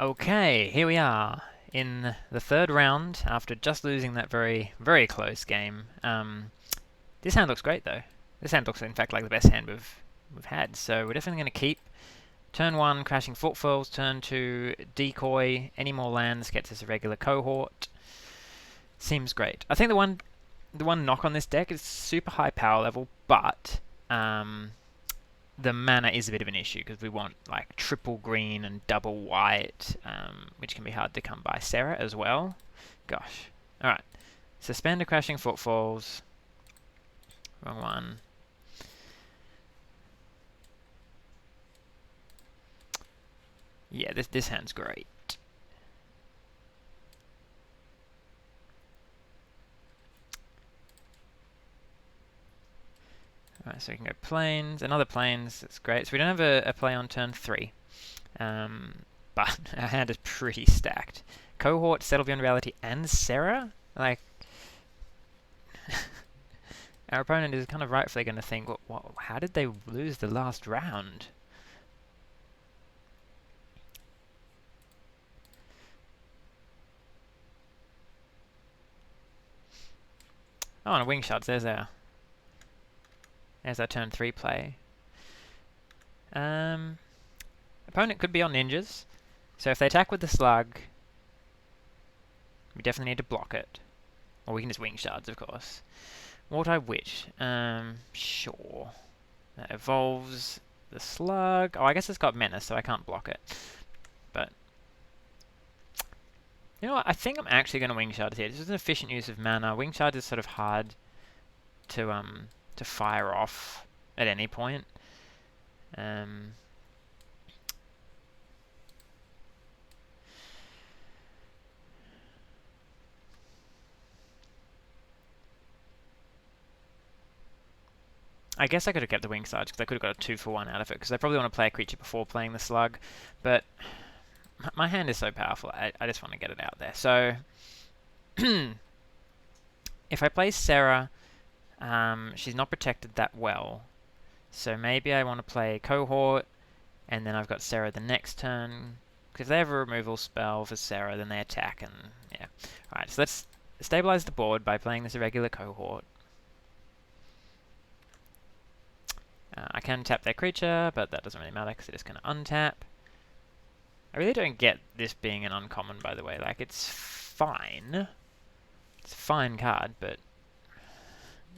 Okay, here we are in the third round after just losing that very, very close game. This hand looks great though. This hand looks in fact like the best hand we've had. So we're definitely going to keep. Turn 1, Crashing Footfalls. Turn 2, Decoy. Any more lands gets us a regular cohort. Seems great. I think the one knock on this deck is super high power level, but the mana is a bit of an issue because we want like triple green and double white, which can be hard to come by. Serra as well. Gosh. Alright. Suspend a Crashing Footfalls. Wrong one. Yeah, this hand's great. Alright, so we can go planes, another planes, that's great. So we don't have a play on turn 3. But our hand is pretty stacked. Cohort, Settle Beyond Reality, and Serra? Like, our opponent is kind of rightfully going to think, how did they lose the last round? Oh, and a Wing Shots, there's our turn 3 play. Opponent could be on ninjas. So if they attack with the slug, we definitely need to block it. Or we can just Wing Shards, of course. Wartide Witch. Sure. That evolves the slug. Oh, I guess it's got menace, so I can't block it. But you know what? I think I'm actually going to Wing Shards here. This is an efficient use of mana. Wing Shards is sort of hard to fire off at any point. I guess I could have kept the Wing Shards because I could have got a 2-for-1 out of it because I probably want to play a creature before playing the slug. But my hand is so powerful, I just want to get it out there. So if I play Serra, she's not protected that well. So maybe I want to play Cohort, and then I've got Serra the next turn. Because if they have a removal spell for Serra, then they attack, and yeah. Alright, so let's stabilize the board by playing this irregular Cohort. I can tap their creature, but that doesn't really matter because it is going to untap. I really don't get this being an uncommon, by the way. Like, it's fine. It's a fine card, but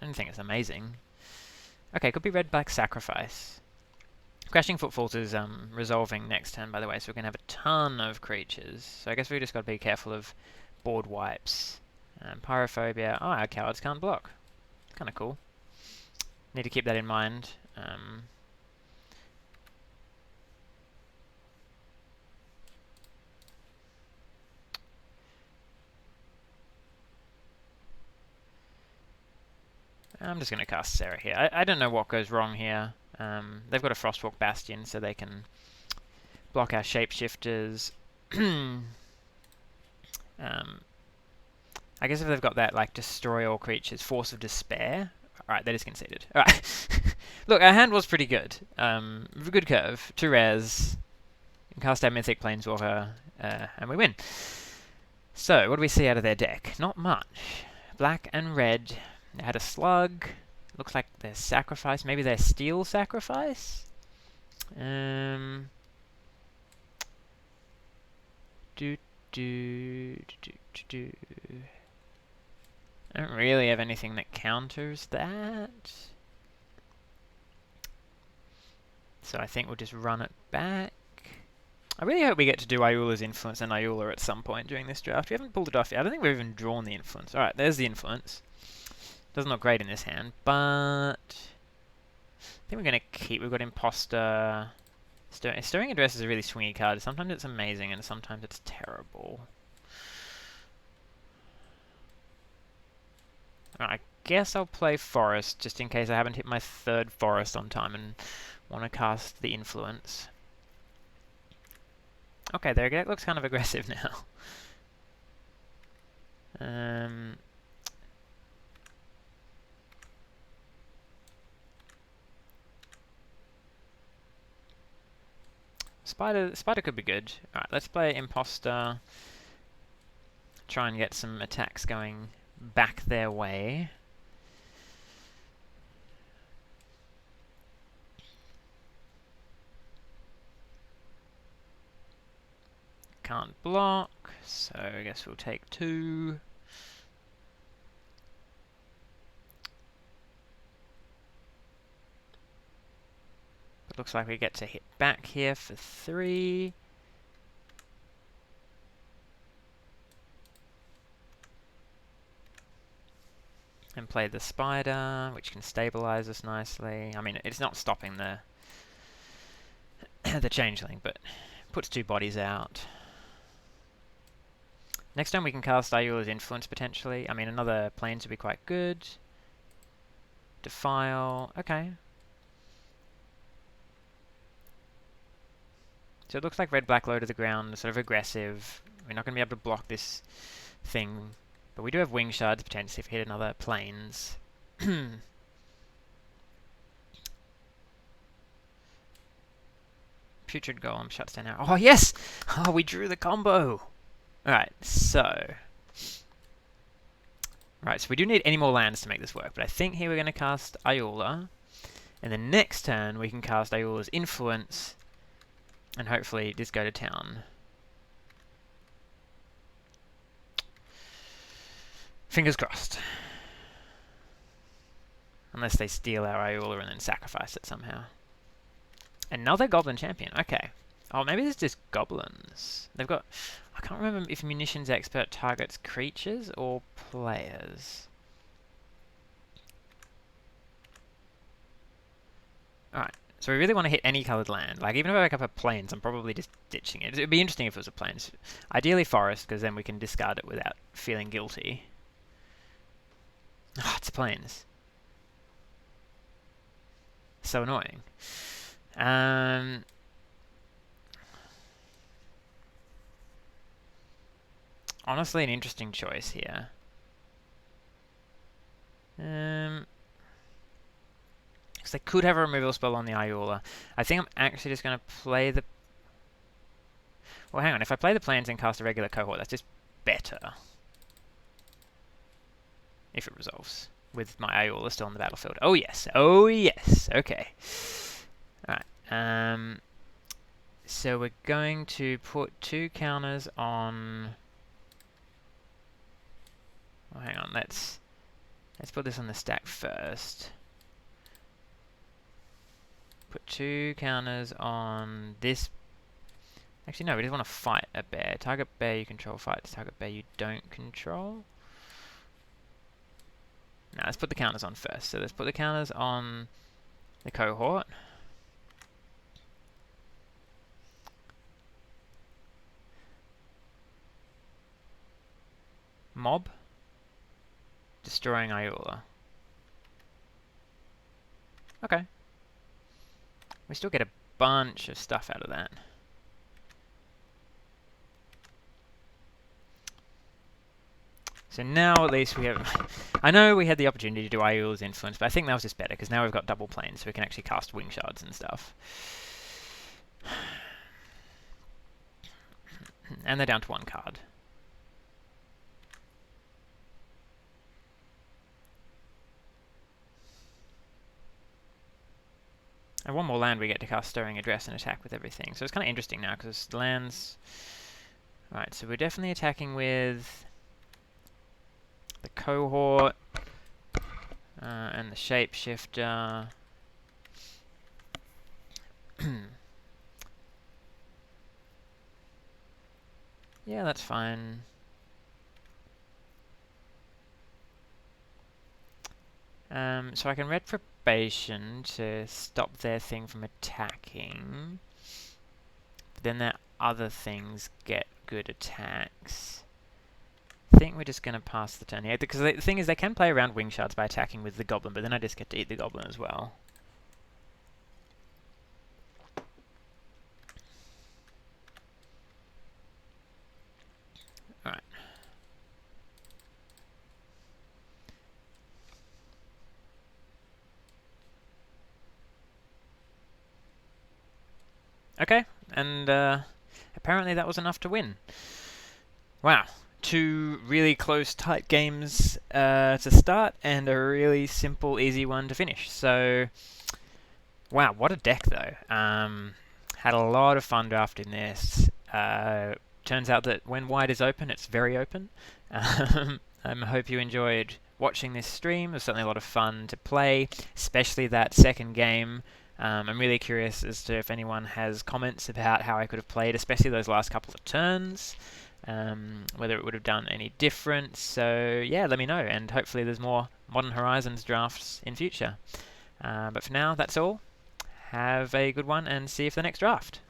I don't think it's amazing. Okay, could be red-black Sacrifice. Crashing Footfalls is resolving next turn, by the way, so we're going to have a ton of creatures. So I guess we just got to be careful of board wipes. Pyrophobia. Oh, our cowards can't block. Kind of cool. Need to keep that in mind. I'm just going to cast Serra here. I don't know what goes wrong here. They've got a Frostwalk Bastion, so they can block our shapeshifters. I guess if they've got that, like, destroy all creatures, Force of Despair. Alright, they just conceded. Alright. Look, our hand was pretty good. Good curve. 2 rares. Cast our Mythic Planeswalker, and we win. So, what do we see out of their deck? Not much. Black and red. They had a slug. Looks like their sacrifice. Maybe their steel sacrifice? Do do do do do. I don't really have anything that counters that. So I think we'll just run it back. I really hope we get to do Ayula's Influence and Ayula at some point during this draft. We haven't pulled it off yet. I don't think we've even drawn the Influence. Alright, there's the Influence. Doesn't look great in this hand, but I think we're going to keep. We've got Imposter. Stirring Address is a really swingy card. Sometimes it's amazing and sometimes it's terrible. I guess I'll play Forest just in case I haven't hit my 3rd Forest on time and want to cast the Influence. Okay, there it looks kind of aggressive now. Spider could be good. Alright, let's play Imposter. Try and get some attacks going back their way. Can't block, so I guess we'll take 2. But looks like we get to hit back here for 3. And play the spider, which can stabilize us nicely. I mean, it's not stopping the the changeling, but puts 2 bodies out. Next time we can cast Ayula's Influence, potentially. I mean, another Plains would be quite good. Defile. Okay. So it looks like red-black low to the ground, sort of aggressive. We're not going to be able to block this thing. But we do have Wing Shards, potentially, if we hit another Plains. Putrid Golem shuts down our... Oh, yes! Oh, we drew the combo! Alright, so... Right, so we do need any more lands to make this work, but I think here we're going to cast Ayula. And the next turn we can cast Ayula's Influence, and hopefully just go to town. Fingers crossed. Unless they steal our Ayula and then sacrifice it somehow. Another Goblin Champion, okay. Oh, maybe it's just goblins. They've got... I can't remember if Munitions Expert targets creatures or players. Alright, so we really want to hit any coloured land. Like, even if I wake up a Plains, I'm probably just ditching it. It would be interesting if it was a Plains. Ideally Forest, because then we can discard it without feeling guilty. Ah, it's a Plains. So annoying. Honestly, an interesting choice here. Because they could have a removal spell on the Ayula. I think I'm actually just going to play the... Well, hang on. If I play the Plains and cast a regular cohort, that's just better. If it resolves. With my Ayula still on the battlefield. Oh, yes. Oh, yes. Okay. Alright. So we're going to put 2 counters on... Oh, hang on. Let's put this on the stack first. Put 2 counters on this. Actually, no, we just want to fight a bear. Target bear you control fights. Target bear you don't control. Now, let's put the counters on first. So let's put the counters on the cohort. Mob. Destroying Ayula. Okay. We still get a bunch of stuff out of that. So now at least we have... I know we had the opportunity to do Ayula's Influence, but I think that was just better, because now we've got double Plains, so we can actually cast Wing Shards and stuff. And they're down to 1 card. And 1 more land we get to cast Stirring Address and attack with everything. So it's kind of interesting now, because the lands... Right, so we're definitely attacking with the cohort and the shapeshifter. Yeah, that's fine. So I can red probation to stop their thing from attacking. But then their other things get good attacks. I think we're just going to pass the turn here. Because the thing is, they can play around Wing Shards by attacking with the Goblin, but then I just get to eat the Goblin as well. Alright. Okay. and apparently that was enough to win. Wow. Two really close, tight games to start, and a really simple, easy one to finish. So, wow, what a deck though. Had a lot of fun drafting this. Turns out that when white is open, it's very open. I hope you enjoyed watching this stream. It was certainly a lot of fun to play, especially that second game. I'm really curious as to if anyone has comments about how I could have played, especially those last couple of turns, whether it would have done any different. So yeah, let me know, and hopefully there's more Modern Horizons drafts in future. But for now, that's all. Have a good one, and see you for the next draft.